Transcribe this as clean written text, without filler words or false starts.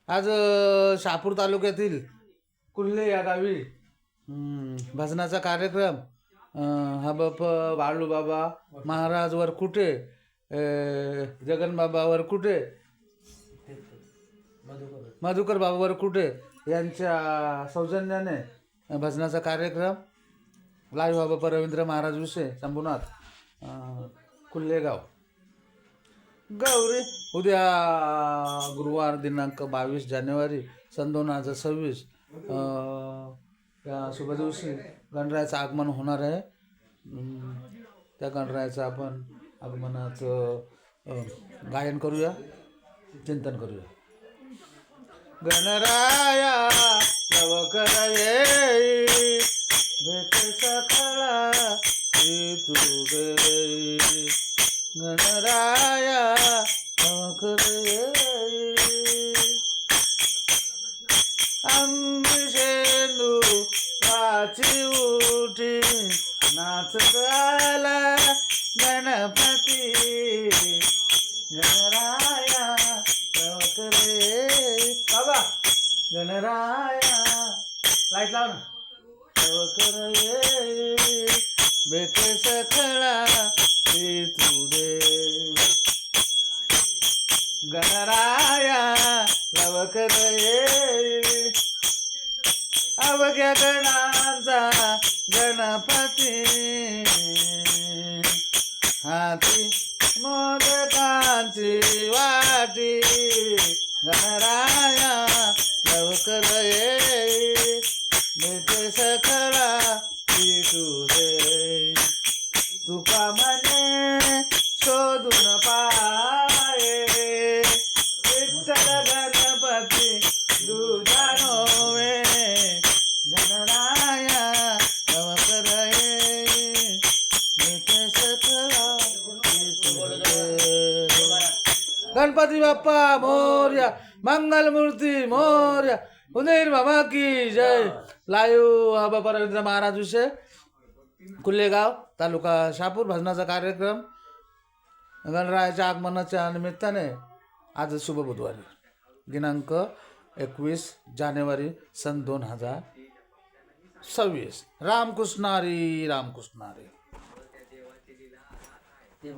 आज शहापूर तालुक्यातील कुल्हे या गावी भजनाचा कार्यक्रम हा बाप बाळूबाबा महाराज वरकुटे, जगनबाबा वरकुटे, मधुकर बाबा वरकुटे यांच्या सौजन्याने भजनाचा कार्यक्रम लाईव्ह बाबा रवींद्र महाराज विषय शंभूनाथ कुल्हेगाव गौरी. उद्या गुरुवार दिनांक 22 जानेवारी सन 2026 या शुभ दिवशी गणरायाचं आगमन होणार आहे. त्या गणरायाचं आपण आगमनाचं गायन करूया, चिंतन करूया. गणराया लवकर येई, भेट सकाळा तू देई. गणराया लवकर येई, अंबिशेंदू वाची उठी, नाचत आला गणपती. गणराया लवकर येई, बाबा गणराया लाईट लाव ना. लवकर येई, भेट सखळा तू दे. गणराया लवकर येई, अवघ्या गणांचा गणपती. हाती मोदकांची वाटी. गणराया लवकर येई, भेट सखळा तू दे. तुका म्हणे शोधून पाये, विठ्ठल गणपती तुझा नोवे. गणराया लवकर येई, भेट सखळा तू दे. गणपती बाप्पा मोरया, मंगलमूर्ती मोरया, उदयन बाबा की जय. लाईव्ह बाबा रवींद्र महाराज विषय कुल्हेगाव तालुका शहापूर भजनाचा कार्यक्रम गणरायाच्या आगमनाच्या निमित्ताने आज शुभ बुधवारी दिनांक 21 जानेवारी सन 2026. रामकृष्णारी रामकृष्णारी.